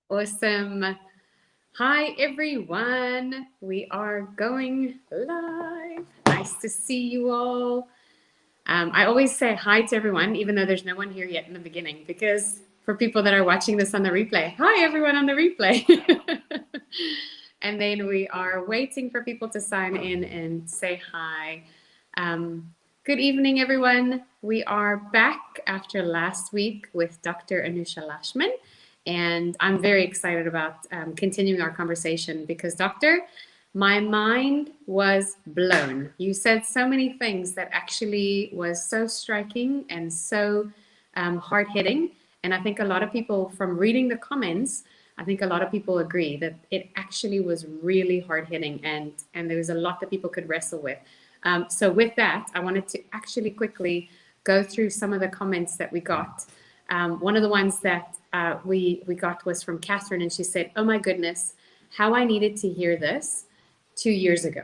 Awesome. Hi, everyone. We are going live. Nice to see you all. I always say hi to everyone, even though there's no one here yet in the beginning, because for people that are watching this on the replay, hi, everyone on the replay. And then we are waiting for people to sign in and say hi. Good evening, everyone. We are back after last week with Dr. Anusha Lachman. And I'm very excited about continuing our conversation because, Doctor, my mind was blown. You said so many things that actually was so striking and so hard hitting. And I think a lot of people, from reading the comments, I think a lot of people agree that it actually was really hard hitting, and there was a lot that people could wrestle with. So with that, I wanted to actually quickly go through some of the comments that we got. One of the ones that we got was from Catherine, and she said, "Oh my goodness, how I needed to hear this 2 years ago.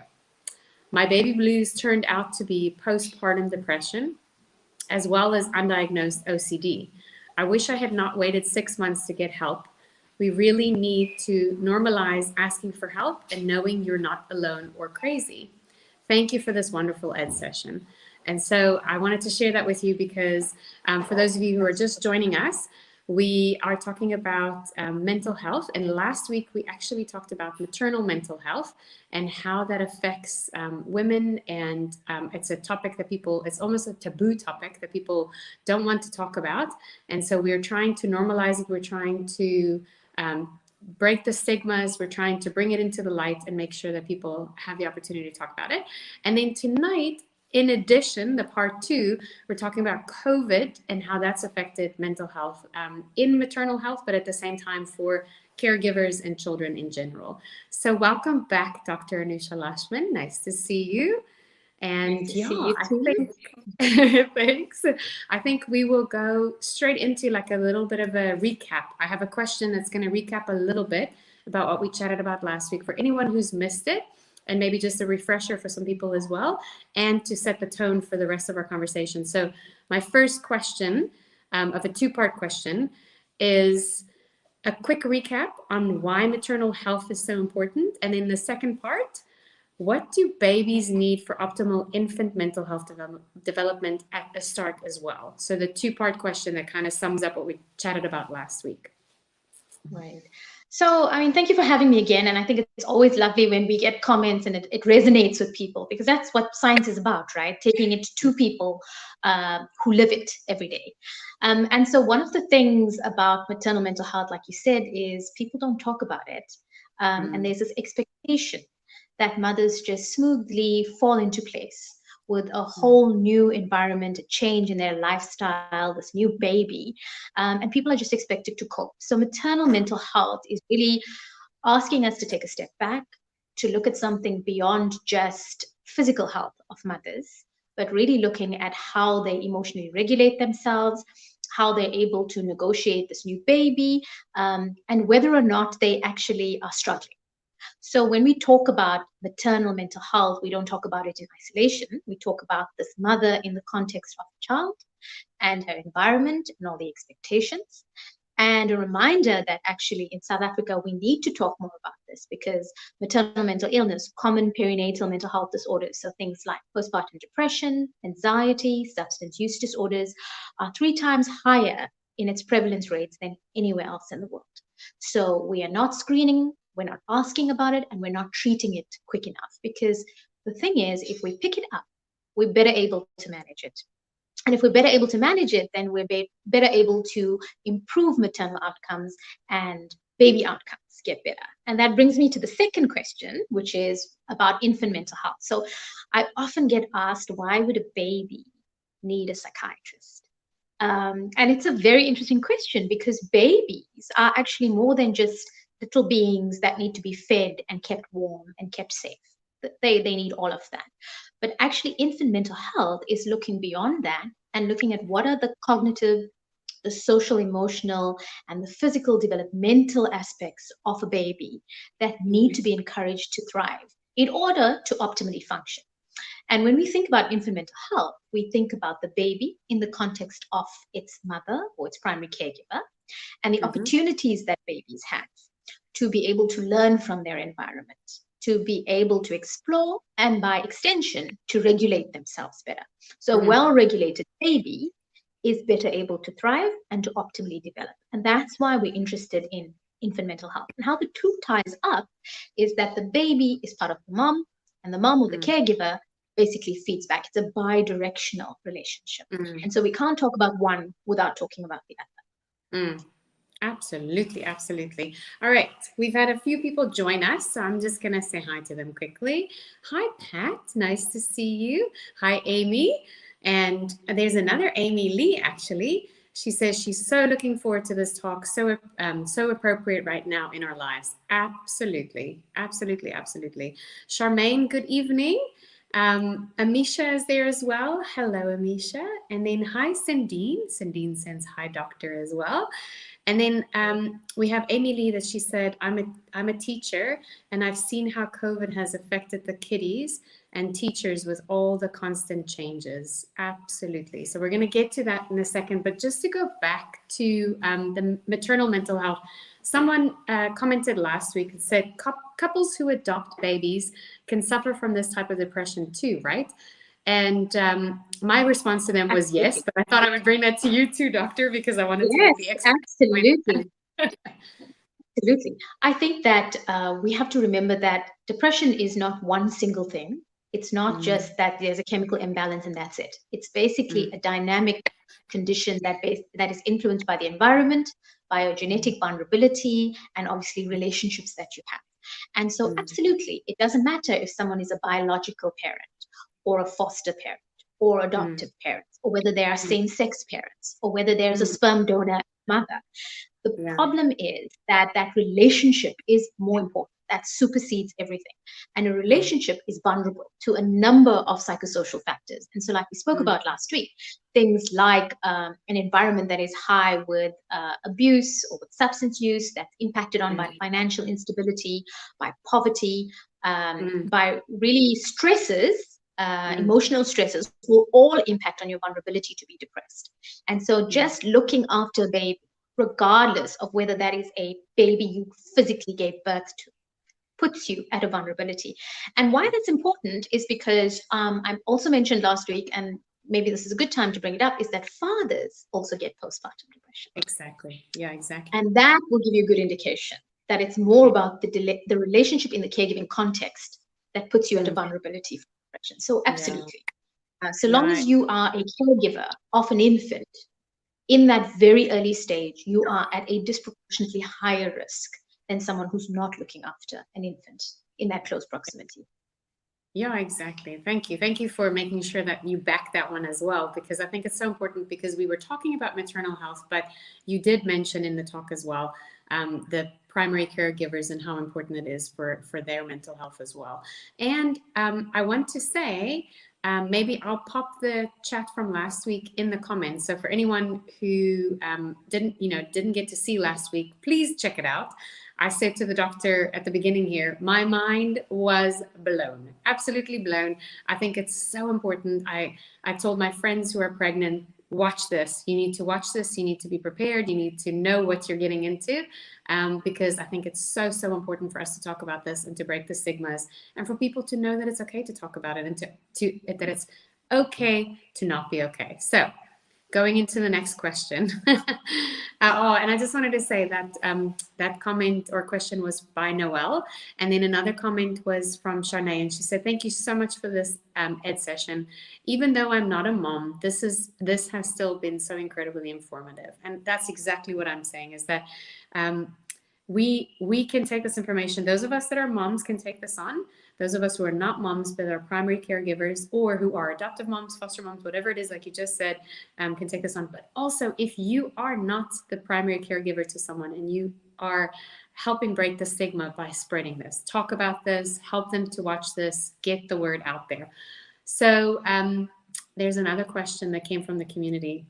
My baby blues turned out to be postpartum depression, as well as undiagnosed OCD. I wish I had not waited 6 months to get help. We really need to normalize asking for help and knowing you're not alone or crazy. Thank you for this wonderful ed session." And so I wanted to share that with you because for those of you who are just joining us, we are talking about mental health. And last week, we actually talked about maternal mental health and how that affects women. And it's a topic that people, it's almost a taboo topic that people don't want to talk about. And so we're trying to normalize it. We're trying to break the stigmas. We're trying to bring it into the light and make sure that people have the opportunity to talk about it. And then tonight, in addition, the part two, we're talking about COVID and how that's affected mental health in maternal health, but at the same time for caregivers and children in general. So welcome back, Dr. Anusha Lachman. Nice to see you. And Nice to yeah, see you I too. think thanks. I think we will go straight into like a little bit of a recap. I have a question that's going to recap a little bit about what we chatted about last week for anyone who's missed it, and maybe just a refresher for some people as well, and to set the tone for the rest of our conversation. So, my first question of a two-part question is a quick recap on why maternal health is so important, and in the second part, what do babies need for optimal infant mental health development at the start as well? So the two-part question that kind of sums up what we chatted about last week. Right. So, I mean, thank you for having me again. And I think it's always lovely when we get comments and it resonates with people because that's what science is about, right? Taking it to people who live it every day. And so, one of the things about maternal mental health, like you said, is people don't talk about it. And Mm. there's this expectation that mothers just smoothly fall into place with a whole new environment, a change in their lifestyle, this new baby, and people are just expected to cope. So, maternal mental health is really asking us to take a step back, to look at something beyond just physical health of mothers, but really looking at how they emotionally regulate themselves, how they're able to negotiate this new baby, and whether or not they actually are struggling. So when we talk about maternal mental health, we don't talk about it in isolation. We talk about this mother in the context of the child and her environment and all the expectations. And a reminder that actually in South Africa, we need to talk more about this because maternal mental illness, common perinatal mental health disorders, so things like postpartum depression, anxiety, substance use disorders, are 3 times higher in its prevalence rates than anywhere else in the world. So we are not screening, we're not asking about it, and we're not treating it quick enough because the thing is, if we pick it up, we're better able to manage it. And if we're better able to manage it, then we're better able to improve maternal outcomes and baby outcomes get better. And that brings me to the second question, which is about infant mental health. So I often get asked, why would a baby need a psychiatrist? And it's a very interesting question because babies are actually more than just little beings that need to be fed and kept warm and kept safe. They need all of that. But actually, infant mental health is looking beyond that and looking at what are the cognitive, the social, emotional, and the physical developmental aspects of a baby that need to be encouraged to thrive in order to optimally function. And when we think about infant mental health, we think about the baby in the context of its mother or its primary caregiver. and the Mm-hmm. opportunities that babies have to be able to learn from their environment, to be able to explore, and by extension, to regulate themselves better. So, a Mm-hmm. well regulated baby is better able to thrive and to optimally develop. And that's why we're interested in infant mental health. And how the two ties up is that the baby is part of the mom, and the mom or the caregiver basically feeds back. It's a bi-directional relationship. Mm-hmm. And so we can't talk about one without talking about the Mm. Absolutely, absolutely. All right, we've had a few people join us, so I'm just going to say hi to them quickly. Hi, Pat. Nice to see you. Hi, Amy. And there's another Amy Lee, actually. She says she's so looking forward to this talk, so appropriate right now in our lives. Absolutely, absolutely, absolutely. Charmaine, good evening. Amisha is there as well. Hello, Amisha. And then hi, Sandine. Sandine sends hi, doctor, as well. And then we have Amy Lee that she said, I'm a teacher and I've seen how COVID has affected the kiddies and teachers with all the constant changes. Absolutely. So we're going to get to that in a second. But just to go back to the maternal mental health, someone commented last week and said couples who adopt babies can suffer from this type of depression too, right? And my response to them was yes, Absolutely. but I thought I would bring that to you too, doctor, because I wanted to get the Yes, expert point. absolutely. Absolutely. I think that we have to remember that depression is not one single thing. It's not Mm, just that there's a chemical imbalance and that's it. It's basically mm, a dynamic condition that is influenced by the environment, by your mm, genetic vulnerability, and obviously relationships that you have. And so, mm, absolutely, it doesn't matter if someone is a biological parent or a foster parent or mm, adoptive parents, or whether they are mm, same sex parents, or whether there's a mm. sperm donor mother. The Yeah. problem is that that relationship is more important. That supersedes everything. And a Mm, relationship is vulnerable to a number of psychosocial factors. And so, like we spoke mm, about last week, things like an environment that is high with abuse or with substance use, that's impacted on by mm, financial instability, by poverty, mm, by really stresses, mm, emotional stresses will all impact on your vulnerability to be depressed. And so, mm, just looking after baby, regardless of whether that is a baby you physically gave birth to, puts you at a vulnerability. And why that's important is because I also mentioned last week, and maybe this is a good time to bring it up, is that fathers also get postpartum depression. exactly. Yeah, exactly. And that will give you a good indication that it's more about the relationship in the caregiving context that puts you at a Mm, vulnerability for depression. So, yeah. absolutely. So long Yeah. as you are a caregiver of an infant, in that very early stage, you are at a disproportionately higher risk than someone who's not looking after an infant in that close proximity. Yeah, exactly. Thank you. Thank you for making sure that you back that one as well, because I think it's so important because we were talking about maternal health, but you did mention in the talk as well the primary caregivers and how important it is for their mental health as well. And I want to say, maybe I'll pop the chat from last week in the comments. So for anyone who didn't get to see last week, please check it out. I said to the doctor at the beginning here, my mind was blown, absolutely blown. I think it's so important. I told my friends who are pregnant, watch this. You need to watch this. You need to be prepared. You need to know what you're getting into, because I think it's so important for us to talk about this and to break the stigmas and for people to know that it's okay to talk about it and to that it's okay to not be okay. So going into the next question. Oh, and I just wanted to say that that comment or question was by Noelle. And then another comment was from Charnay. And she said, thank you so much for this ed session. Even though I'm not a mom, this has still been so incredibly informative. And that's exactly what I'm saying is that we can take this information. Those of us that are moms can take this on. Those of us who are not moms but are primary caregivers or who are adoptive moms, foster moms, whatever it is, like you just said, can take this on. But also, if you are not the primary caregiver to someone and you are helping break the stigma by spreading this, talk about this, help them to watch this, get the word out there. So there's another question that came from the community,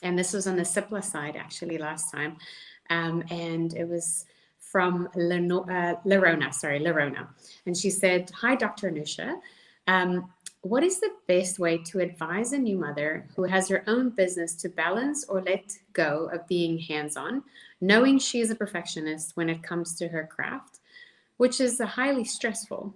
and this was on the SIPLA side actually last time, and it was from Lerona, and she said, "Hi, Dr. Anusha. What is the best way to advise a new mother who has her own business to balance or let go of being hands on, knowing she is a perfectionist when it comes to her craft, which is highly stressful?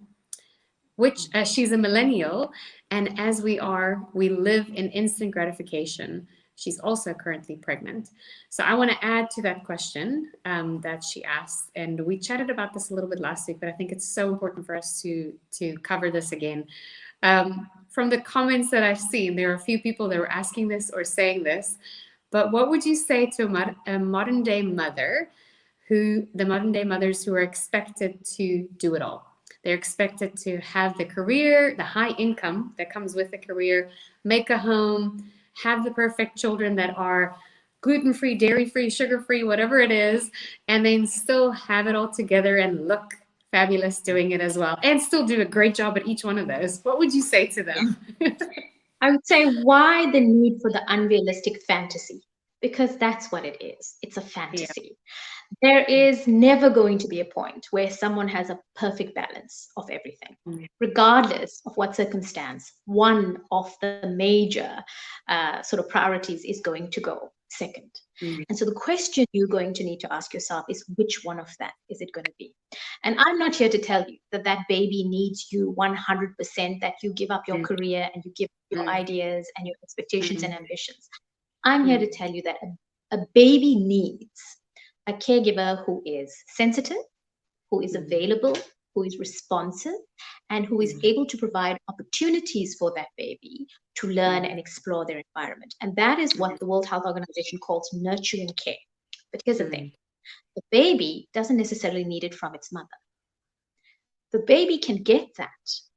Which she's a millennial, and as we are, we live in instant gratification. She's also currently pregnant. So I want to add to that question that she asked, and we chatted about this a little bit last week, but I think it's so important for us to cover this again. From the comments that I've seen, there are a few people that were asking this or saying this. But what would you say to a modern day mother, the modern day mothers who are expected to do it all? They're expected to have the career, the high income that comes with the career, make a home, have the perfect children that are gluten free, dairy free, sugar free, whatever it is, and then still have it all together and look fabulous doing it as well, and still do a great job at each one of those. What would you say to them? I would say, why the need for the unrealistic fantasy? Because that's what it is. It's a Yeah. fantasy. There is never going to be a point where someone has a perfect balance of everything, Mm, regardless of what circumstance. One of the major sort of priorities is going to go second. mm, And so the question you're going to need to ask yourself is, which one of that is it going to be? And I'm not here to tell you that that baby needs you 100%, that you give up your mm, career and you give up your mm, ideas and your expectations and mm, ambitions. I'm here to mm, tell you that a baby needs a caregiver who is sensitive, who is mm, available, who is responsive, and who is mm, able to provide opportunities for that baby to learn mm, and explore their environment. And that is what the World Health Organization calls nurturing care. But here's the thing, mm, the baby doesn't necessarily need it from its mother. The baby can get that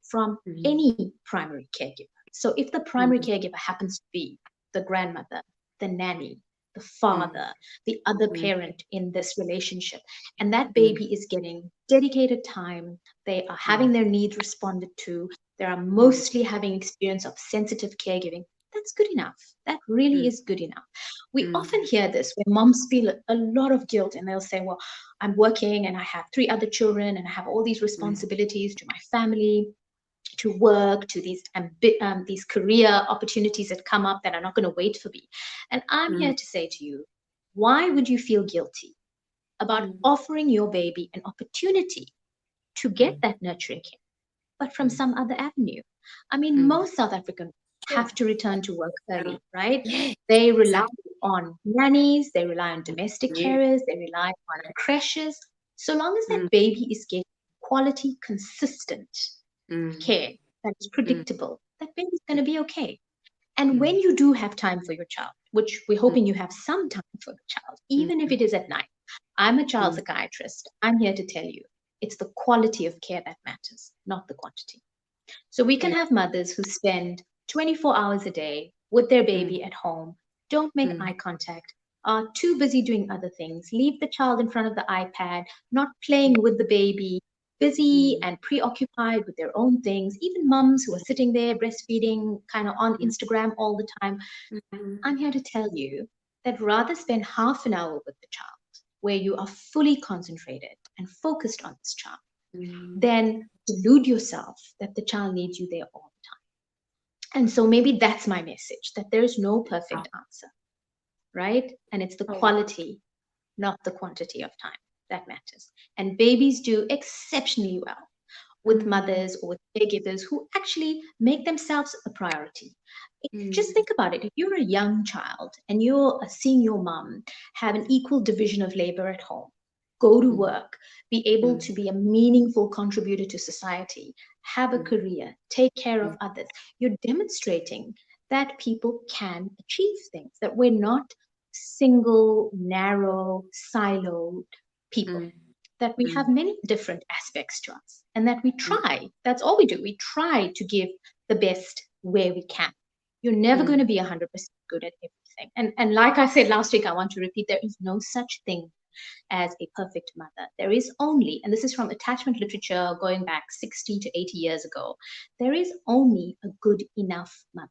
from mm, any primary caregiver. So if the primary mm, caregiver happens to be the grandmother, the nanny, the mm, father, the other mm, parent in this relationship, and that mm, baby is getting dedicated time, they are mm, having their needs responded to, they are mm, mostly having experience of sensitive caregiving, that's good enough. That really mm, is good enough. We mm, often hear this where moms feel a lot of guilt and they'll say, well, I'm working and I have three other children and I have all these mm, responsibilities to my family, to work, to these career opportunities that come up that are not going to wait for me. And I'm mm, here to say to you, why would you feel guilty about mm, offering your baby an opportunity to get mm, that nurturing care, but from mm, some other avenue? I mean, mm. most South Africans Sure. have to return to work Yeah. early, right? Yes, They rely exactly. on nannies, they rely on domestic Yeah. carers, they rely on creches. So long as that Mm, baby is getting quality, consistent mm, care that is mm, predictable, that baby's going to be okay. And mm, when you do have time for your child, which we're mm, hoping you have some time for the child, even if mm, it is at night, I'm a child mm, psychiatrist. I'm here to tell you it's the quality of care that matters, not the quantity. So we can yeah. have mothers who spend 24 hours a day with their Mm, baby at home, don't make mm, eye contact, are too busy doing other things, leave the child in front of the iPad, not playing with the baby, busy mm, and preoccupied with their own things, even mums who are sitting there breastfeeding, kind of on mm, Instagram all the time. mm, I'm here to tell you that rather spend half an hour with the child where you are fully concentrated and focused on this child mm. than delude yourself that the child needs you there all the time. And so maybe that's my message, that there is no Wow. perfect answer, right? And it's the Oh, wow. quality, not the quantity of time that matters. And babies do exceptionally well with Mm, mothers or with caregivers who actually make themselves a priority. Just mm, think about it. If you're a young child and you're seeing your mom have an equal division of labor at home, go to mm, work, be able mm, to be a meaningful contributor to society, have a mm, career, take care of mm, others, you're demonstrating that people can achieve things, that we're not single, narrow, siloed people, mm, that we have mm, many different aspects to us, and that we mm, try. That's all we do. We try to give the best where we can. You're never going mm. to be 100% good at everything. And like I said last week, I want to repeat, there is no such thing as a perfect mother. There is only, and this is from attachment literature going back 60 to 80 years ago, there is only a good enough mother.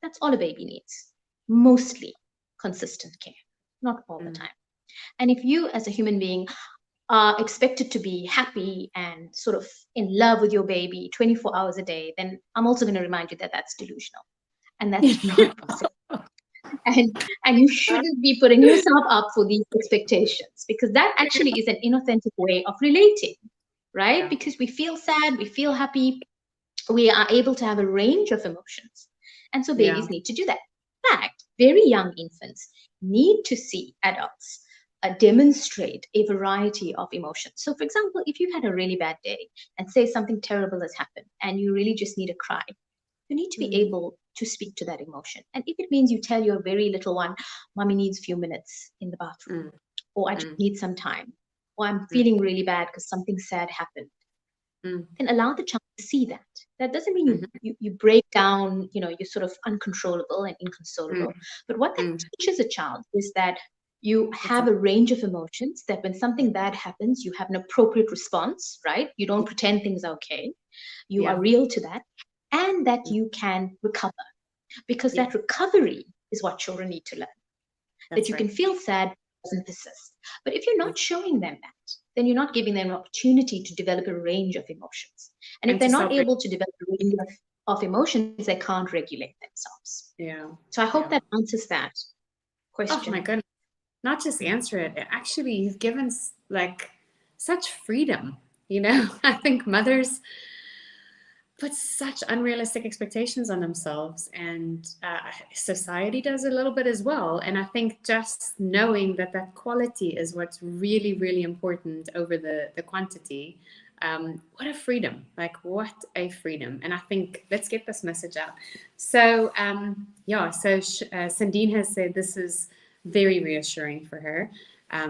That's all a baby needs. Mostly consistent care, not all the Mm. time. And if you, as a human being, are expected to be happy and sort of in love with your baby 24 hours a day, then I'm also going to remind you that that's delusional and that's not possible. And and you shouldn't be putting yourself up for these expectations, because that actually is an inauthentic way of relating, right? Yeah. Because we feel sad, we feel happy, we are able to have a range of emotions. And so Yeah. babies need to do that. In fact, very young infants need to see adults demonstrate a variety of emotions. So, for example, if you've had a really bad day and say something terrible has happened and you really just need a cry, you need to be Mm, able to speak to that emotion. And if it means you tell your very little one, Mommy needs a few minutes in the bathroom, mm, or I just mm, need some time, or I'm mm, feeling really bad because something sad happened, mm, then allow the child to see that. That doesn't mean mhm, you break down, you're sort of uncontrollable and mm, inconsolable. But what that mm. teaches a child is that you It's have a range of emotions, that when something bad happens, you have an appropriate response, right? You don't pretend things are okay. You yeah. are real to that, and that you can recover, because Yeah. that recovery is what children need to learn, that That's you can right. feel sad doesn't persist. But if you're Mm. not showing them that, then you're not giving them an opportunity to develop a range of emotions. And if And they're to not celebrate. able to develop a range of emotions, they can't regulate themselves. Yeah. So I hope Yeah. that answers that Oh my question. goodness. Not just answer it. Actually, you've given like such freedom. I think mothers put such unrealistic expectations on themselves, and society does a little bit as well. And I think just knowing that that quality is what's really, really important over the quantity. What a freedom! Like what a freedom! And I think let's get this message out. So yeah, so Sandine has said this is very reassuring for her.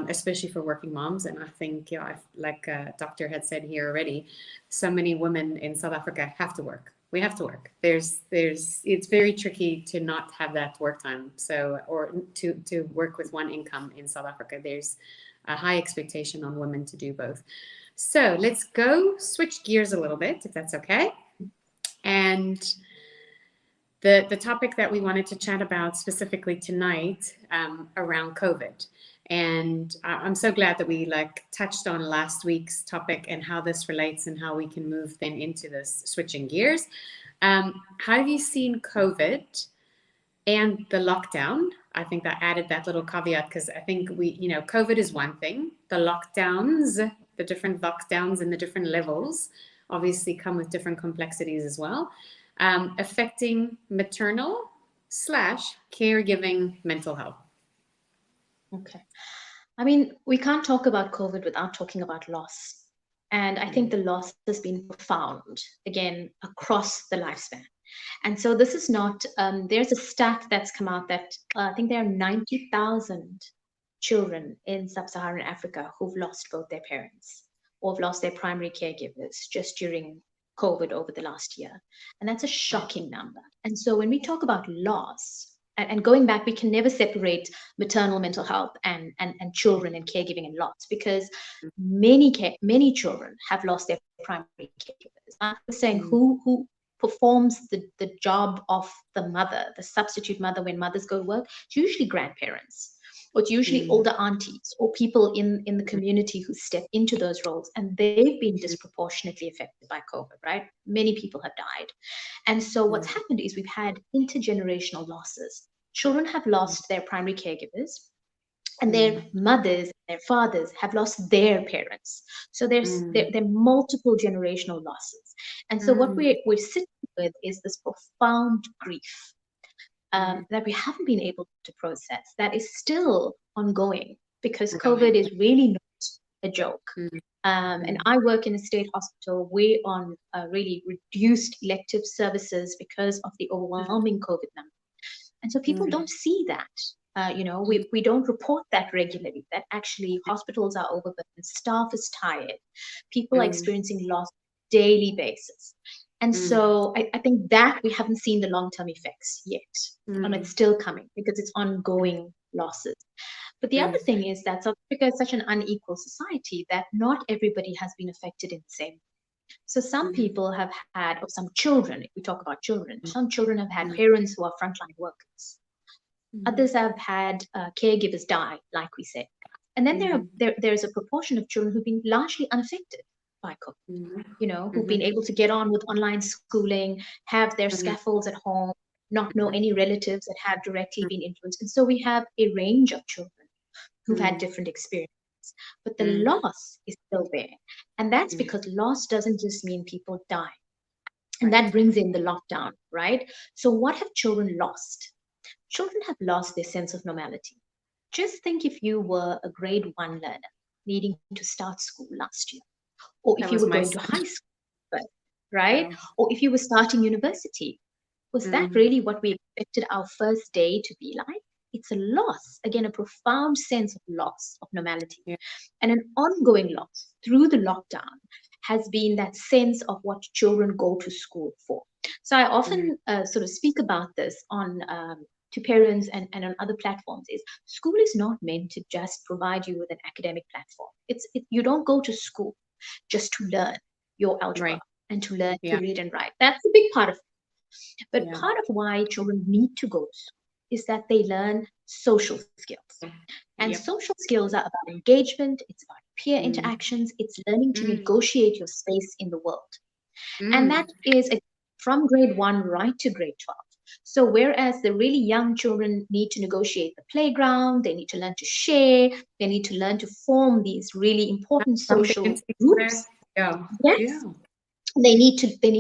Especially for working moms. And I think, like Doctor had said here already, so many women in South Africa have to work. We have to work. It's very tricky to not have that work time. So, or to work with one income in South Africa. There's a high expectation on women to do both. So let's go switch gears a little bit, if that's okay. And the topic that we wanted to chat about specifically tonight around COVID. And I'm so glad that we like touched on last week's topic and how this relates and how we can move then into this switching gears. How have you seen COVID and the lockdown? I think that added that little caveat because I think COVID is one thing. The lockdowns, the different lockdowns and the different levels obviously come with different complexities as well, affecting maternal slash caregiving mental health. Okay. I mean, we can't talk about COVID without talking about loss. And I think Mm, the loss has been profound, again, across the lifespan. And so this is not, there's a stat that's come out that I think there are 90,000 children in sub Saharan Africa who've lost both their parents or have lost their primary caregivers just during COVID over the last year. And that's a wow. shocking number. And so when we talk about loss, and going back, we can never separate maternal mental health and children and caregiving and loss, because many children have lost their primary caregivers. I'm saying Mm, who performs the job of the mother, the substitute mother when mothers go to work. It's usually grandparents, or it's usually mm, older aunties or people in the community who step into those roles, and they've been mm, disproportionately affected by COVID, right? Many people have died. And so what's mm, happened is we've had intergenerational losses. Children have lost their primary caregivers, and their mm, mothers, their fathers have lost their parents. So there are multiple generational losses. And so what mm, we're sitting with is this profound grief mm, that we haven't been able to process, that is still ongoing, because mm, COVID going. is really not a joke. Mm, And mm, I work in a state hospital. We're on really reduced elective services because of the overwhelming COVID number. And so people mm, don't see that. mm, We don't report that regularly, that actually hospitals are overburdened, staff is tired, people are mm, experiencing loss daily basis. And mm, so I think that we haven't seen the long-term effects yet. And it's mm, still coming because it's ongoing losses. But the other mm, thing is that South Africa is such an unequal society that not everybody has been affected in the same. So some mm, people have had, or some children, if we talk about children, mm, some children have had mm, parents who are frontline workers. mm, Others have had caregivers die, like we said. And then Mm-hmm. there's a proportion of children who've been largely unaffected by COVID, Mm-hmm. who've been able to get on with online schooling, have their Mm-hmm. scaffolds at home, not know any relatives that have directly been influenced. And so we have a range of children who've had Mm-hmm. different experiences. But the Mm-hmm. loss is still there. And that's Mm-hmm. because loss doesn't just mean people die. And Right. that brings in the lockdown, right? So, what have children lost? Children have lost their sense of normality. Just think if you were a grade one learner needing to start school last year, or if That you were was my going to son. high school, first, right? Wow. Or if you were starting university. Was that Mm-hmm. really what we expected our first day to be like? It's a loss, again, a profound sense of loss of normality. Yeah. And an ongoing loss through the lockdown has been that sense of what children go to school for. So I Mm-hmm. often sort of speak about this on to parents and on other platforms is school is not meant to just provide you with an academic platform. You don't go to school just to learn your algebra Right. and to learn to Yeah. read and write. That's a big part of it. But Yeah. part of why children need to go to school is that they learn social skills. And Yep. social skills are about engagement, it's about peer Mm-hmm. interactions, it's learning to Mm-hmm. negotiate your space in the world. And Mm-hmm. that is from grade one right to grade 12. So, whereas the really young children need to negotiate the playground, they need to learn to share, they need to learn to form these really important Bump social into each other. groups. Yeah. Yeah. Yes, they need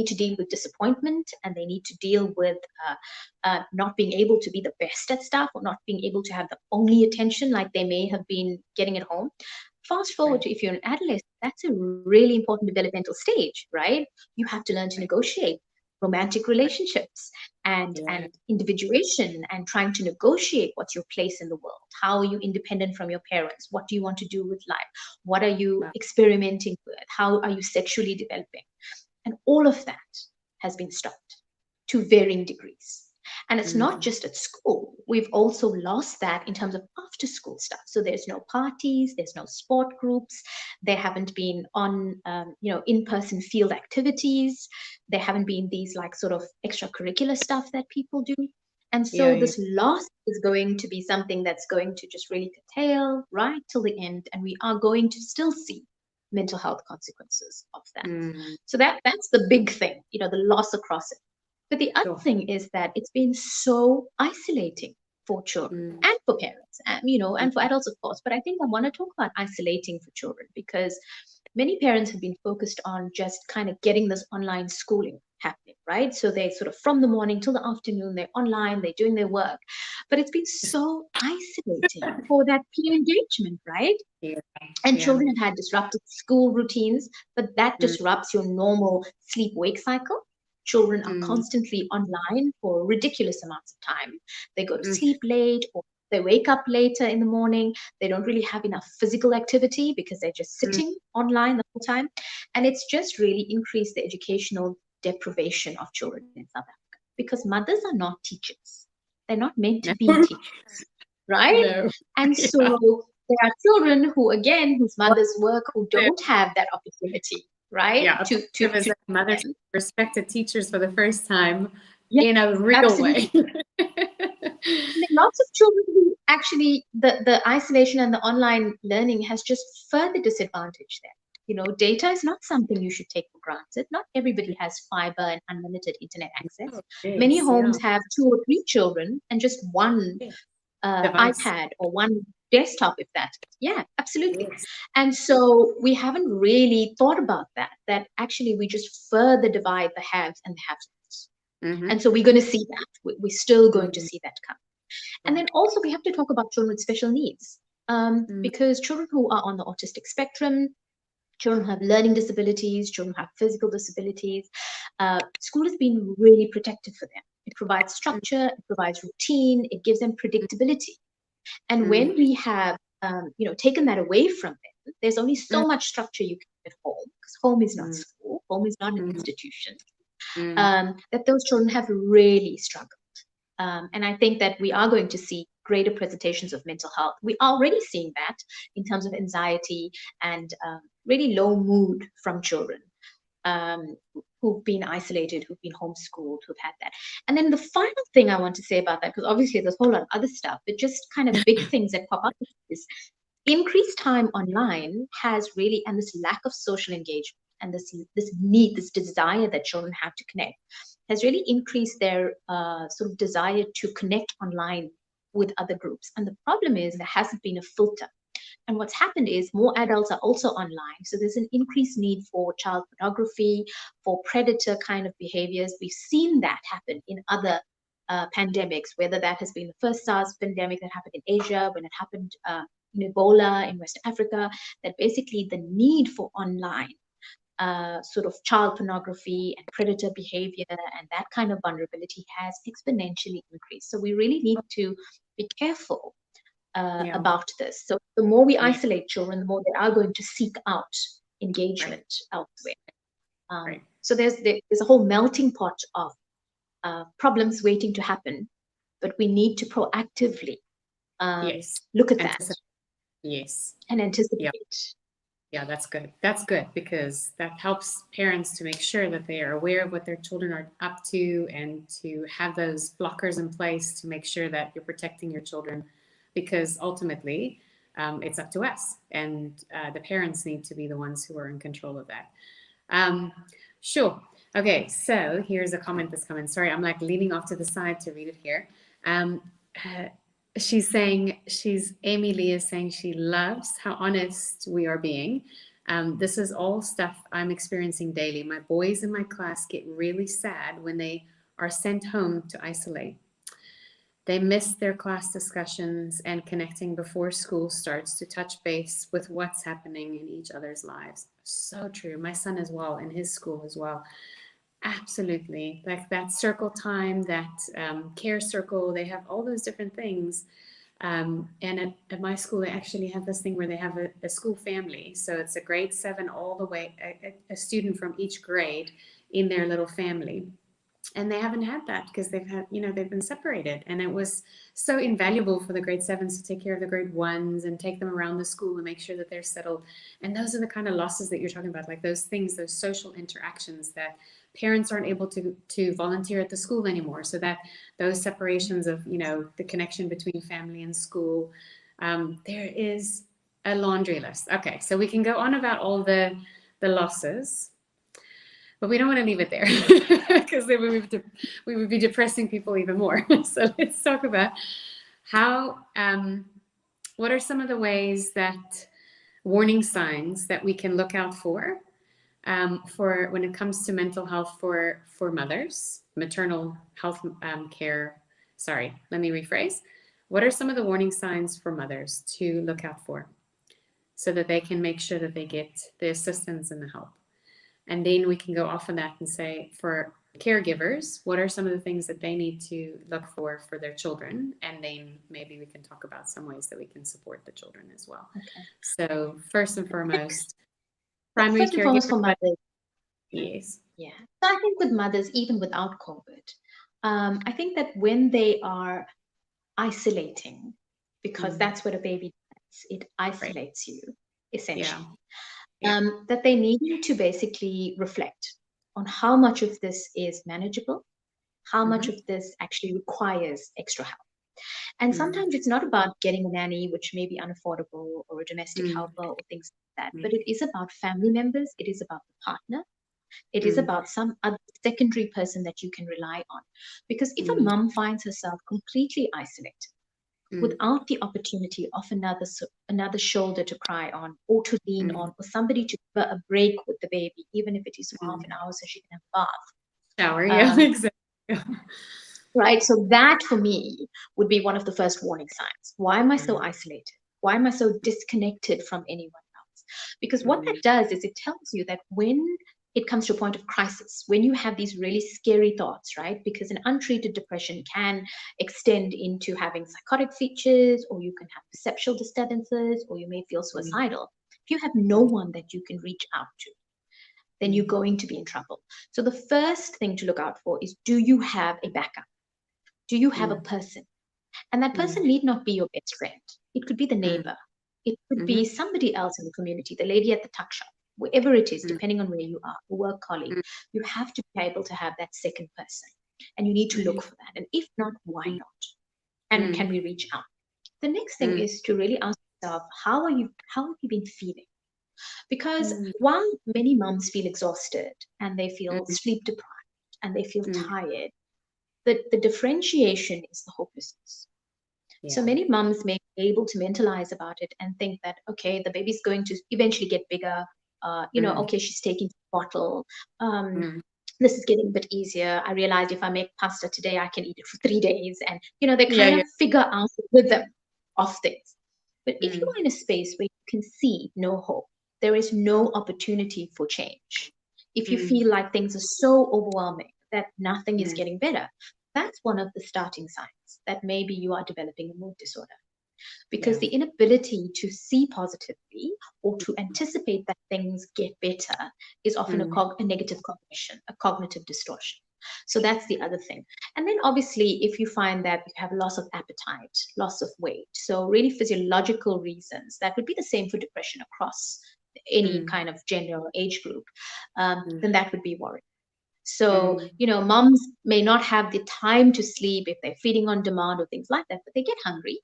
to deal with disappointment, and they need to deal with not being able to be the best at stuff, or not being able to have the only attention like they may have been getting at home. Fast forward Right. to if you're an adolescent, that's a really important developmental stage, right? You have to learn to Right. negotiate romantic relationships and Yeah. individuation, and trying to negotiate what's your place in the world. How are you independent from your parents? What do you want to do with life? What are you Wow. experimenting with? How are you sexually developing? And all of that has been stopped to varying degrees. And it's not Mm-hmm. just at school. We've also lost that in terms of after school stuff. So there's no parties, there's no sport groups, there haven't been on, in-person field activities, there haven't been these like sort of extracurricular stuff that people do. And Yeah. so Yeah. this loss is going to be something that's going to just really curtail right till the end, and we are going to still see mental health consequences of that. Mm. So that's the big thing, the loss across it. But the other Sure. thing is that it's been so isolating for children Mm. and for parents, and for Mm. adults, of course. But I think I want to talk about isolating for children because many parents have been focused on just kind of getting this online schooling happening, right? So they sort of from the morning till the afternoon, they're online, they're doing their work. But it's been so isolating for that peer engagement, right? Yeah. And Yeah. children have had disrupted school routines, but that Mm. disrupts your normal sleep wake cycle. Children are Mm. constantly online for ridiculous amounts of time. They go to Mm. sleep late, or they wake up later in the morning. They don't really have enough physical activity because they're just Mm. sitting online the whole time. And it's just really increased the educational deprivation of children in South Africa because mothers are not teachers. They're not meant to be No. teachers, right? No. And Yeah. so there are children who, again, whose Well, mothers work, who don't have that opportunity, right? yeah. A To positive is to that mothers them. respected teachers for the first time Yes, in a real way. absolutely. And there are lots of children who actually the isolation and the online learning has just further disadvantaged them. Data is not something you should take for granted. Not everybody has fiber and unlimited internet access. Oh, Many yes. Yeah. homes have two or three children and just one Yeah. Device. iPad or one desktop, if that. Yeah, absolutely. Yes. And so we haven't really thought about that actually we just further divide the haves and the have-nots. Mm-hmm. And so we're going to see that. We're still going to Mm-hmm. see that come. And then also we have to talk about children with special needs, Mm. because children who are on the autistic spectrum, children who have learning disabilities, children who have physical disabilities, school has been really protective for them. It provides structure, it provides routine, it gives them predictability. And when Mm. we have, taken that away from them, there's only Mm. so much structure you can at home, because home is not Mm. school, home is not an Mm. institution, Mm. that those children have really struggled. And I think that we are going to see greater presentations of mental health. We're already seeing that in terms of anxiety and really low mood from children um, who've been isolated, who've been homeschooled, who've had that. And then the final thing I want to say about that, because obviously there's a whole lot of other stuff, but just kind of big things that pop up is increased time online has really, and this lack of social engagement and this need, this desire that children have to connect, has really increased their sort of desire to connect online with other groups. And the problem is there hasn't been a filter. And what's happened is more adults are also online. So there's an increased need for child pornography, for predator kind of behaviors. We've seen that happen in other pandemics, whether that has been the first SARS pandemic that happened in Asia, when it happened in Ebola in West Africa, that basically the need for online sort of child pornography and predator behavior and that kind of vulnerability has exponentially increased. So we really need to be careful Yeah. about this. So the more we Yeah. isolate children, the more they are going to seek out Right. engagement elsewhere. Right. So there's a whole melting pot of problems waiting to happen, but we need to proactively Yes. look at that Anticipate. Yes. and Yeah. anticipate. Yeah, that's good. That's good because that helps parents to make sure that they are aware of what their children are up to and to have those blockers in place to make sure that you're protecting your children because ultimately it's up to us and the parents need to be the ones who are in control of that. Um, sure. Okay, so here's a comment that's coming. Sorry, I'm like leaning off to the side to read it here. Um, uh, she's saying Amy Lee is saying she loves how honest we are being. This is all stuff I'm experiencing daily. My boys in my class get really sad when they are sent home to isolate. They miss their class discussions and connecting before school starts to touch base with what's happening in each other's lives. So true. My son as well, in his school as well. Absolutely. Like that circle time, that care circle, they have all those different things. And at my school, they actually have this thing where they have a school family. So it's a grade seven all the way, a student from each grade in their little family. And they haven't had that because they've had, they've been separated. And it was so invaluable for the grade sevens to take care of the grade ones and take them around the school and make sure that they're settled. And those are the kind of losses that you're talking about, like those things, those social interactions that parents aren't able to volunteer at the school anymore. So that those separations of, the connection between family and school, there is a laundry list. Okay, so we can go on about all the losses, but we don't want to leave it there because then we would be depressing people even more. So let's talk about how, what are some of the ways that warning signs that we can look out for when it comes to mental health for mothers, maternal health care. Sorry, let me rephrase. What are some of the warning signs for mothers to look out for so that they can make sure that they get the assistance and the help? And then we can go off on that and say, for caregivers, what are some of the things that they need to look for their children? And then maybe we can talk about some ways that we can support the children as well. Okay. So first and foremost, So primary first and foremost caregiver. for mothers, Yes. yeah. So I think with mothers, even without COVID, I think that when they are isolating, because that's what a baby does, it Right. isolates you Yeah. essentially. Yeah. That they need to basically reflect on how much of this is manageable, how much Mm-hmm. of this actually requires extra help. And Mm-hmm. sometimes it's not about getting a nanny, which may be unaffordable, or a domestic Mm-hmm. helper, or things like that, but it is about family members, it is about the partner, it is Mm-hmm. about some other secondary person that you can rely on. Because if a Mm-hmm. mum finds herself completely isolated, without the opportunity of another shoulder to cry on or to lean Mm-hmm. on or somebody to give her a break with the baby, even if it is for half Mm-hmm. an hour so she can have a Shower. bath. Yeah. Exactly. Right, so that for me would be one of the first warning signs. Why am I so Mm-hmm. isolated? Why am I so disconnected from anyone else? Because what that does is it tells you that when it comes to a point of crisis, when you have these really scary thoughts, right? Because an untreated depression can extend into having psychotic features, or you can have perceptual disturbances, or you may feel Mm-hmm. suicidal. If you have no one that you can reach out to, then you're Mm-hmm. going to be in trouble. So the first thing to look out for is, do you have a backup? Do you have a person? And that Mm-hmm. person need not be your best friend. It could be the neighbor. It could Mm-hmm. be somebody else in the community, the lady at the tuck shop, wherever it is, Mm-hmm. depending on where you are, a work colleague. You have to be able to have that second person. And you need to look for that. And if not, why not? And can we reach out? The next thing is to really ask yourself, how have you been feeling? Because Mm, while many moms feel exhausted and they feel mm, sleep deprived and they feel mm. tired, the differentiation is the hopelessness. So Yeah. many moms may be able to mentalize about it and think that, okay, the baby's going to eventually get bigger. Mm, Okay, she's taking the bottle. Um, mm. this is getting a bit easier. I realized if I make pasta today, I can eat it for 3 days. And, they Yeah, kind of yeah. figure out the rhythm of things. But if you Mm, are in a space where you can see no hope, there is no opportunity for change. If you mm, feel like things are so overwhelming that nothing is mm. getting better, that's one of the starting signs that maybe you are developing a mood disorder, because Yeah. the inability to see positively or to anticipate that things get better is often Mm, a negative cognition, a cognitive distortion. So that's the other thing. And then obviously, if you find that you have loss of appetite, loss of weight, so really physiological reasons, that would be the same for depression across any mm, kind of gender or age group, mm, then that would be worrying. So, mm, moms may not have the time to sleep if they're feeding on demand or things like that, but they get hungry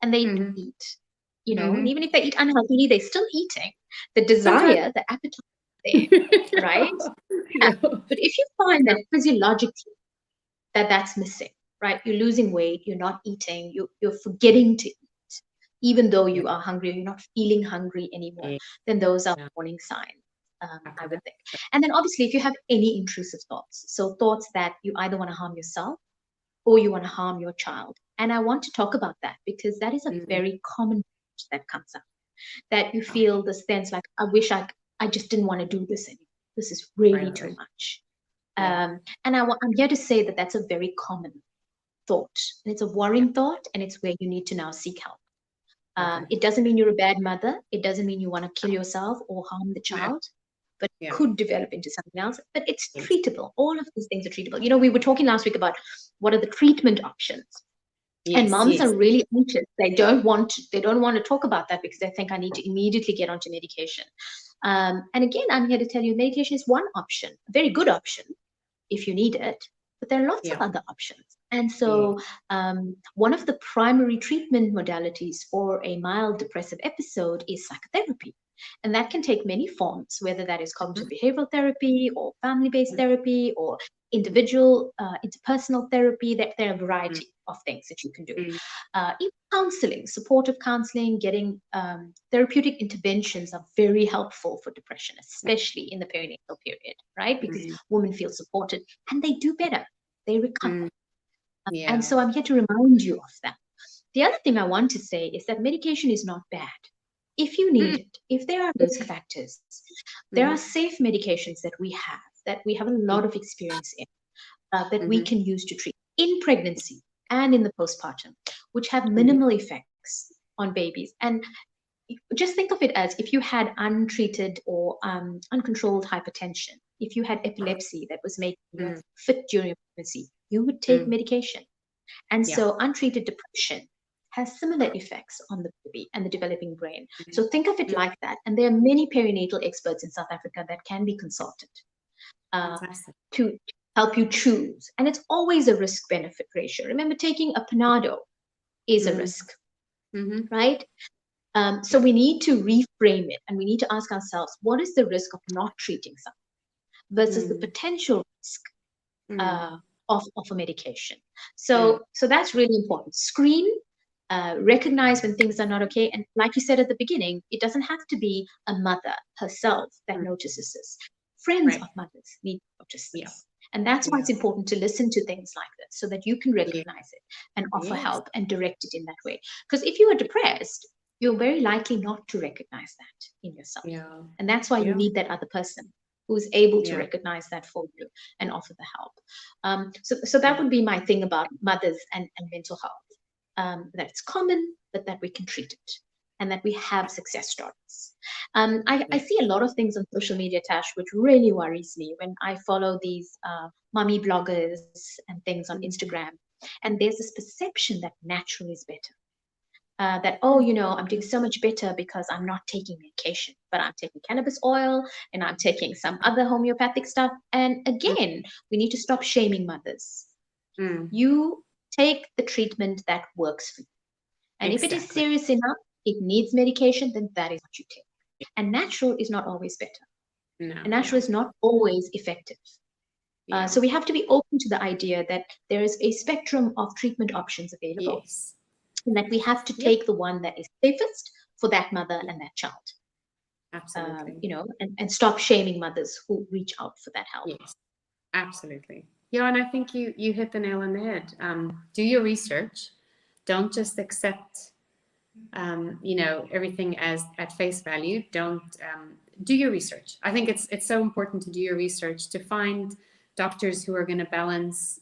and they mhm, eat. And mhm. even if they eat unhealthily, they're still eating. The Sometimes. desire, the appetite is there, right? Yeah. Yeah. But if you find Yeah. that physiologically that's missing, right? You're losing weight, you're not eating, you're forgetting to eat, even though Yeah. you are hungry, or you're not feeling hungry anymore, Yeah. then those are Yeah. warning signs, I Okay, would that's think. And then obviously, if you have any intrusive thoughts, so thoughts that you either want to harm yourself or you want to harm your child. And I want to talk about that because that is a mm, very common that comes up. That you okay. feel this sense like, I just didn't want to do this anymore. This is Right, really right, too right. much. Yeah. And I'm here to say that that's a very common thought. And it's a Yeah. worrying thought, and it's where you need to now seek help. Okay. It doesn't mean you're a bad mother. It doesn't mean you want to kill yourself or harm the Yeah. child, but it Yeah. could develop into something else. But it's Yes. treatable. All of these things are treatable. We were talking last week about what are the treatment options. And Yes. moms are Yes. really anxious. They don't want to talk about that because they think I need to immediately get onto medication. And again, I'm here to tell you medication is one option, a very good option if you need it, but there are lots of Yeah. other options. And Yeah. so, one of the primary treatment modalities for a mild depressive episode is psychotherapy. And that can take many forms, whether that is cognitive Mhm, behavioral therapy or family based mhm, therapy or individual, interpersonal therapy. That there are a mhm, variety of things that you can do. mhm, Even counseling, supportive counseling, getting therapeutic interventions are very helpful for depression, especially in the perinatal period, right? Because mhm, women feel supported and they do better, they recover. mhm. And Yeah. so I'm here to remind you of that. The other thing I want to say is that medication is not bad. If you need Mm, it, if there are risk mhm, factors, there are mhm, safe medications that we have a lot of experience in, that we mhm, can use to treat in pregnancy and in the postpartum, which have mhm, minimal effects on babies. And just think of it as if you had untreated or uncontrolled hypertension, if you had epilepsy that was making you mhm, fit during pregnancy, you would take mhm. medication. And Yeah. so untreated depression has similar effects on the baby and the developing brain. Mhm, So think of it mhm. like that. And there are many perinatal experts in South Africa that can be consulted uh, Fantastic. to help you choose. And it's always a risk benefit ratio. Remember, taking a Panado is a Mhm, risk, mhm. right? So Yeah. we need to reframe it and we need to ask ourselves, what is the risk of not treating something versus the Mm, potential risk mm, uh, of a medication? mm, So that's really important. Screen, recognize when things are not okay. And like you said at the beginning, it doesn't have to be a mother herself that mm. notices this. Friends Right. of mothers need to notice Yeah. this. And that's why Yeah. it's important to listen to things like this so that you can Yeah. recognize it and offer Yes. help and direct it in that way. Because if you are depressed, you're very likely not to recognize that in yourself. Yeah. And that's why you Yeah. need that other person who's able to Yeah. recognize that for you and offer the help. So that Yeah. would be my thing about mothers and mental health. That it's common, but that we can treat it and that we have success stories. I Yeah. see a lot of things on social media, Tash, which really worries me when I follow these mummy bloggers and things on Mhm, Instagram. And there's this perception that natural is better. That, oh, mm, I'm doing so much better because I'm not taking medication, but I'm taking cannabis oil and I'm taking some other homeopathic stuff. And mm, again, we need to stop shaming mothers. mm. You take the treatment that works for you. And if it is Exactly. serious enough, It needs medication, then that is what you take. And natural is not always better. No, And yeah, natural is not always effective. yeah, So we have to be open to the idea that there is a spectrum of treatment options available, yes, and that we have to yep, take the one that is safest for that mother yeah, and that child. absolutely, And stop shaming mothers who reach out for that help. yes, absolutely. Yeah, and I think you hit the nail on the head. Do your research. Don't just accept everything as at face value. Don't do your research. I think it's so important to do your research to find doctors who are going to balance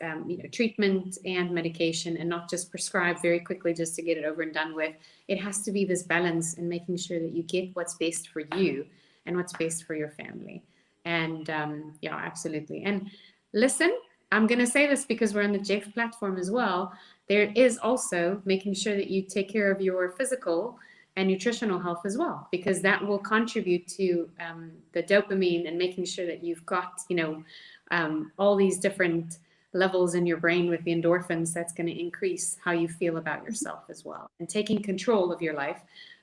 treatment and medication and not just prescribe very quickly just to get it over and done with. It has to be this balance in making sure that you get what's best for you and what's best for your family. And yeah, absolutely. And listen, I'm going to say this because we're on the Jeff platform as well. There is also making sure that you take care of your physical and nutritional health as well, because that will contribute to the dopamine and making sure that you've got, all these different levels in your brain with the endorphins. That's going to increase how you feel about yourself as well, and taking control of your life.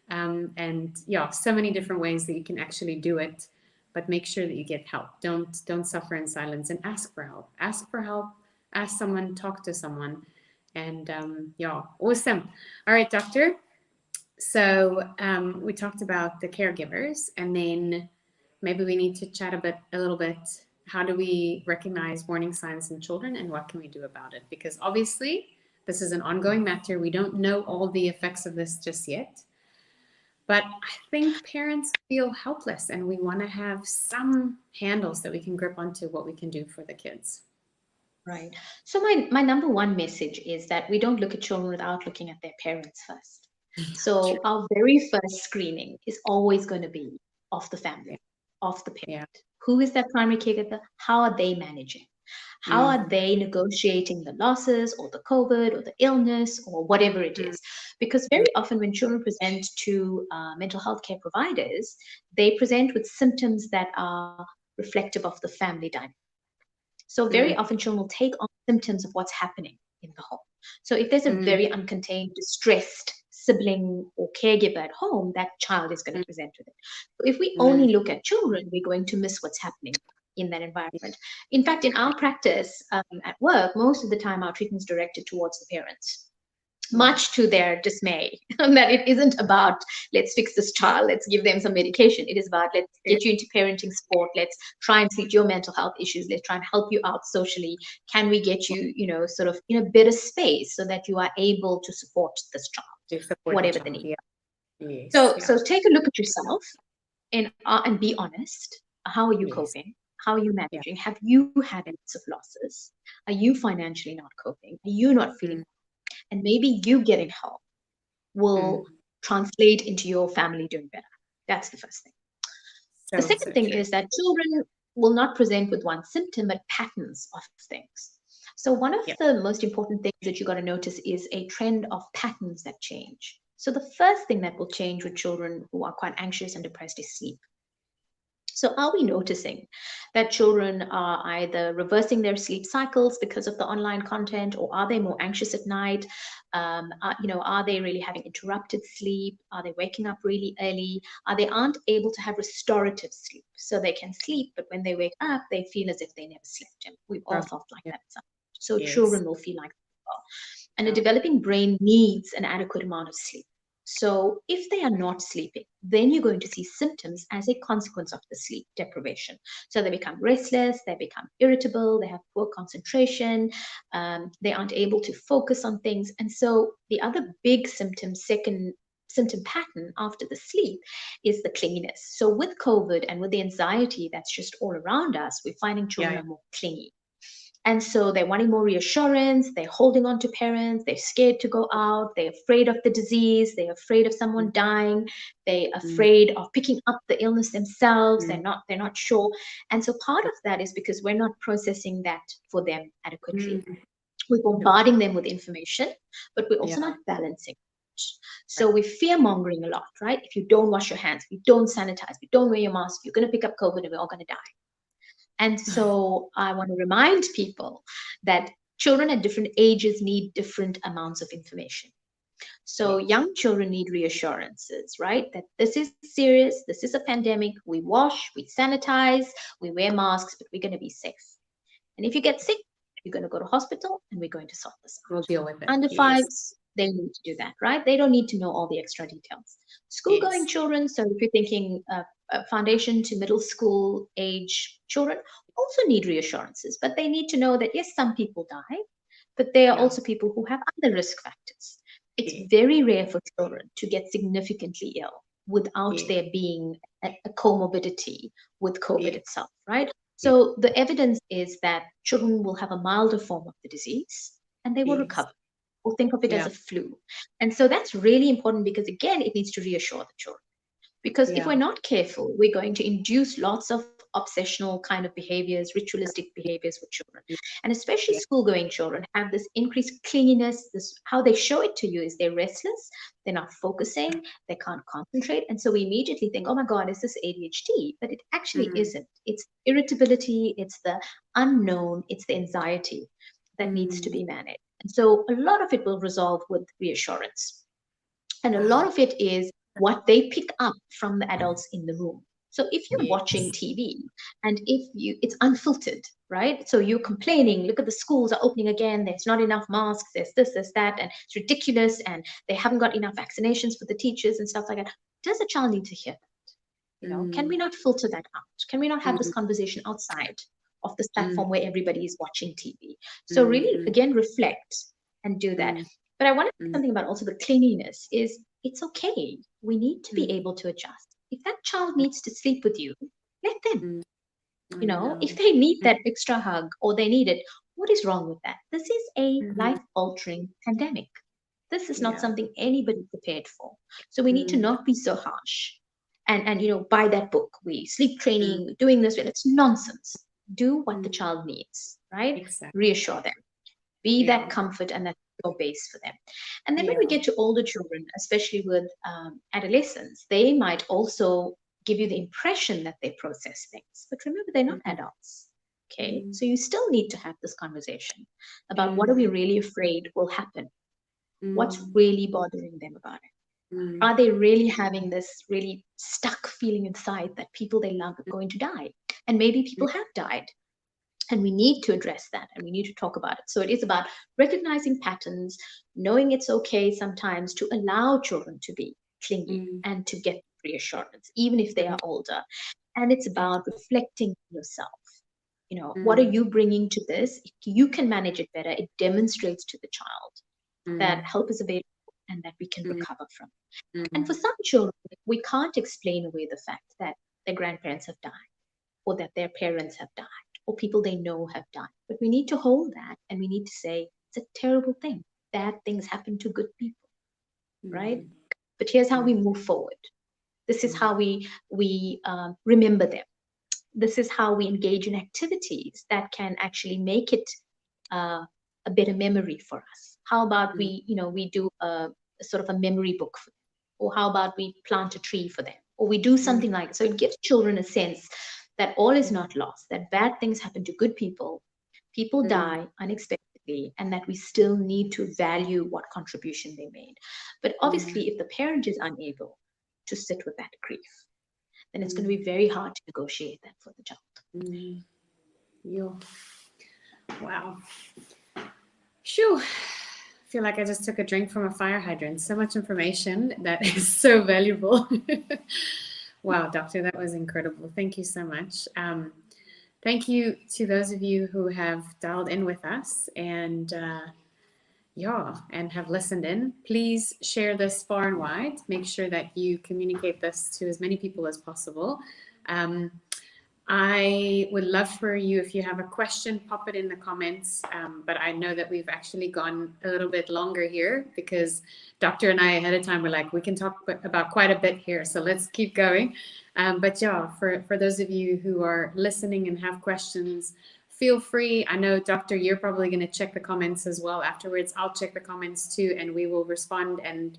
And yeah, so many different ways that you can actually do it, but make sure that you get help. Don't suffer in silence, and ask for help. Ask for help. Ask someone. Talk to someone. And yeah, awesome. All right, doctor. So we talked about the caregivers, and then maybe we need to chat a little bit. How do we recognize warning signs in children, and what can we do about it? Because obviously, this is an ongoing matter. We don't know all the effects of this just yet. But I think parents feel helpless, and we want to have some handles that we can grip onto what we can do for the kids. Right. So my number one message is that we don't look at children without looking at their parents first. True. So our very first screening is always going to be of the Yeah. family, of the Yeah. parent. Who is their primary caregiver? How are they managing? How are Mm-hmm. they negotiating the losses or the COVID or the illness or whatever it is? Because very often when children present to mental health care providers, they present with symptoms that are reflective of the family dynamic. So very Mm-hmm. often children will take on symptoms of what's happening in the home. So if there's a Mm-hmm. very uncontained, distressed sibling or caregiver at home, that child is going to present with it. So if we Mm-hmm. only look at children, we're going to miss what's happening in that environment. In fact, in our practice at work, most of the time our treatment is directed towards the parents, Mm-hmm. much to their dismay, that it isn't about let's fix this child, let's give them some medication. It is about let's Yeah. get you into parenting sport, let's try and treat your mental health issues, let's try and help you out socially. Can we get you, sort of in a better space so that you are able to support this child, To support the whatever the child. need? Yeah. Yes. So Yeah. take a look at yourself and be honest. How are you Yes. coping? How are you Yeah. managing? Have you had lots of losses? Are you financially not coping? Are you not feeling? Mm, And maybe you getting help mm. will translate into your family doing better. That's the first thing. The So, second so thing true. is that children will not present with one symptom, but patterns of things. So, one of Yeah. the most important things that you got to notice is a trend of patterns that change. So, the first thing that will change with children who are quite anxious and depressed is sleep. So, are we noticing that children are either reversing their sleep cycles because of the online content, or are they more anxious at night? Are they really having interrupted sleep? Are they waking up really early? Are they aren't able to have restorative sleep, so they can sleep, but when they wake up, they feel as if they never slept. And we've all Right. felt like Yeah. that. So Yes. children will feel like that as well. And a Yeah. developing brain needs an adequate amount of sleep. So, if they are not sleeping, then you're going to see symptoms as a consequence of the sleep deprivation. So, they become restless, they become irritable, they have poor concentration, they aren't able to focus on things. And so, the other big second symptom pattern after the sleep is the clinginess. So, with COVID and with the anxiety that's just all around us, we're finding Yeah. children Yeah. are more clingy. And so they're wanting more reassurance, they're holding on to parents, they're scared to go out, they're afraid of the disease, they're afraid of Mm, someone dying, they're mm, afraid of picking up the illness themselves, mm. they're not sure. And so part of that is because we're not processing that for them adequately. Mm. We're So bombarding them with information, but we're also yeah. not balancing. Right. So we're fear mongering a lot, right? If you don't wash your hands, if you don't sanitize, if you don't wear your mask, you're going to pick up COVID and we're all going to die. And so I want to remind people that children at different ages need different amounts of information. So young children need reassurances, right? That this is serious, this is a pandemic, we wash, we sanitize, we wear masks, but we're going to be safe. And if you get sick, you're going to go to hospital and we're going to sort this We'll out. deal with it. Under Yes. fives, they need to do that, right? They don't need to know all the extra details. School going Yes. children, so if you're thinking foundation to middle school age children, also need reassurances, but they need to know that yes, some people die, but there are Yeah. also people who have other risk factors. It's Yeah. very rare for children to get significantly ill without Yeah. there being a comorbidity with COVID Yeah. itself, right? Yeah. So the evidence is that children will have a milder form of the disease and they will Yes. recover. Or think of it as Yeah. a flu. And so that's really important because, again, it needs to reassure the children. Because if Yeah. we're not careful, we're going to induce lots of obsessional kind of behaviors, ritualistic behaviors with children. And especially Yeah. school going children have this increased clinginess. This how they show it to you is they're restless, they're not focusing, they can't concentrate. And so we immediately think, oh my God, is this ADHD? But it actually Mm. isn't. It's irritability, it's the unknown, it's the anxiety that needs to Mm. be managed. And so a lot of it will resolve with reassurance. And a lot Wow. of it is what they pick up from the adults in the room. So if you're watching Yes. TV and if you it's unfiltered, right? So you're complaining, look at the schools are opening again, there's not enough masks, there's this, there's that, and it's ridiculous, and they haven't got enough vaccinations for the teachers and stuff like that. Does a child need to hear that? Can we Mm. not filter that out? Can we not have this Mm. conversation outside of this Mm. platform where everybody is watching TV? So really, Mm. again, reflect and do that. Mm. But I want to say Mm. something about also the cleanliness is it's okay. We need to be Mm. able to adjust. If that child needs to sleep with you, let them. Mm. I If know. they need that extra hug or they need it, what is wrong with that? This is a Mhm. life-altering pandemic. This is not Yeah. something anybody prepared for. So we need to Mm. not be so harsh. And buy that book. We sleep Mm. training, we're doing this. It's nonsense. Do what the Mm. child needs, right? Exactly. Reassure them. Be that Yeah. comfort and that your base for them. And then when we Yeah. get to older children, especially with adolescents, they might also give you the impression that they process things. But remember, they're not Mm. adults. Okay, Mm. so you still need to have this conversation about what are we Mm. really afraid will happen? What's Mm. really bothering them about it? Mm. Are they really having this really stuck feeling inside that people they love are going to die? And maybe people have died. And we need to address that and we need to talk about it. So it is about recognizing patterns, knowing it's okay sometimes to allow children to be clingy Mm. and to get reassurance, even if they Mm. are older. And it's about reflecting yourself. What are Mm. you bringing to this? If you can manage it better, it demonstrates to the child that Mm. help is available and that we can Mm. recover from. And Mm. for some children, we can't explain away the fact that their grandparents have died or that their parents have died or people they know have died. But we need to hold that and we need to say it's a terrible thing. Bad things happen to good people, right? Mm. But here's how Mm. we move forward. This is Mm. how we remember them. This is how we engage in activities that can actually make it uh, a better memory for us. How about Mm. we do a sort of a memory book for them, or how about we plant a tree for them, or we do Mm. something like it. So it gives children a sense that all is Mm. not lost, that bad things happen to good people, people Mm. die unexpectedly, and that we still need to value what contribution they made. But Mm. obviously, if the parent is unable to sit with that grief, then it's going to Mm. be very hard to negotiate that for the child. Mm. You. Wow. Shoo. I feel like I just took a drink from a fire hydrant. So much information that is so valuable. Wow, doctor, that was incredible. Thank you so much. Thank you to those of you who have dialed in with us and yeah, and have listened in. Please share this far and wide. Make sure that you communicate this to as many people as possible. Um, I would love for you, if you have a question, pop it in the comments. But I know that we've actually gone a little bit longer here because Doctor and I ahead of time were like, we can talk about quite a bit here. So let's keep going. But yeah, for those of you who are listening and have questions, feel free. I know, Doctor, you're probably going to check the comments as well afterwards. I'll check the comments too, and we will respond. And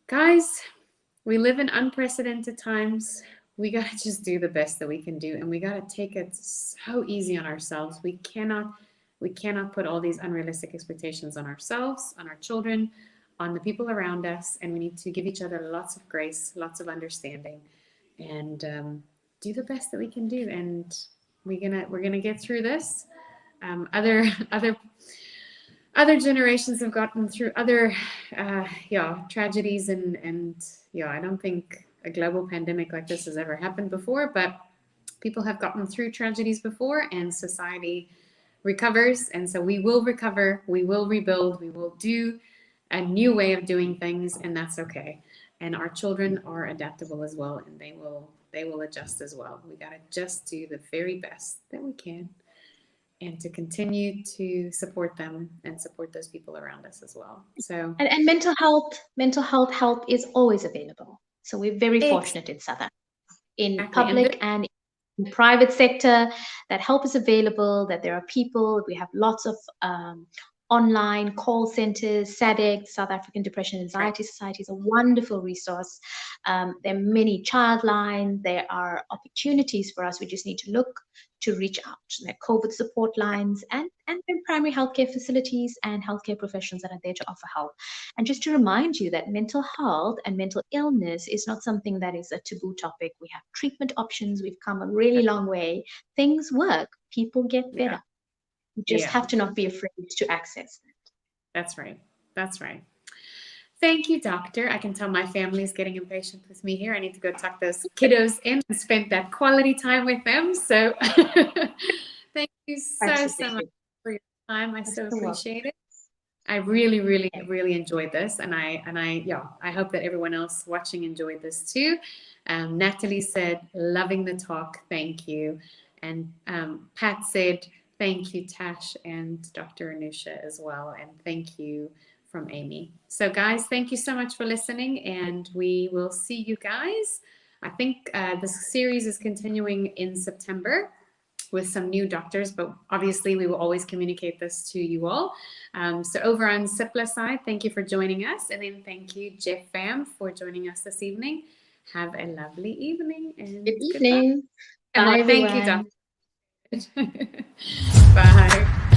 guys, we live in unprecedented times. We got to just do the best that we can do, and we got to take it so easy on ourselves. We cannot put all these unrealistic expectations on ourselves, on our children, on the people around us, and we need to give each other lots of grace, lots of understanding, and do the best that we can do. And we're gonna get through this. Other other generations have gotten through other yeah, tragedies, and yeah, I don't think a global pandemic like this has ever happened before, but people have gotten through tragedies before, and society recovers. And so we will recover, we will rebuild, we will do a new way of doing things, and that's okay. And our children are adaptable as well, and they will adjust as well. We got to just do the very best that we can, and to continue to support them and support those people around us as well. So And mental health help is always available. So we're very fortunate in South Africa, in exactly, and public and in private sector, that help is available, that there are people. We have lots of online call centers. SADC, South African Depression and right, Anxiety Society, is a wonderful resource. There are many child lines. There are opportunities for us. We just need to look to reach out. There are COVID support lines, and then primary healthcare facilities and healthcare professionals that are there to offer help. And just to remind you that mental health and mental illness is not something that is a taboo topic. We have treatment options. We've come a really long way. Things work. People get yeah, better. You just yeah, have to not be afraid to access that. that's right, that's right. Thank you, doctor. I can tell my family is getting impatient with me here. I need to go tuck those kiddos in and spend that quality time with them. So thank you so, so much Absolutely. for your time. I You're so so welcome. appreciate it. I really, really, Okay. really enjoyed this, and yeah, I hope that everyone else watching enjoyed this too. Natalie said, "Loving the talk, thank you," and Pat said, "Thank you, Tash and Dr. Anusha as well," and thank you from Amy. So, guys, thank you so much for listening, and we will see you guys. I think the series is continuing in September with some new doctors, but obviously we will always communicate this to you all. So over on Sipla side, thank you for joining us. And then thank you, Jeff Fam, for joining us this evening. Have a lovely evening Good and goodbye. evening. And Bye, well, thank you, Doctor. everyone. Bye.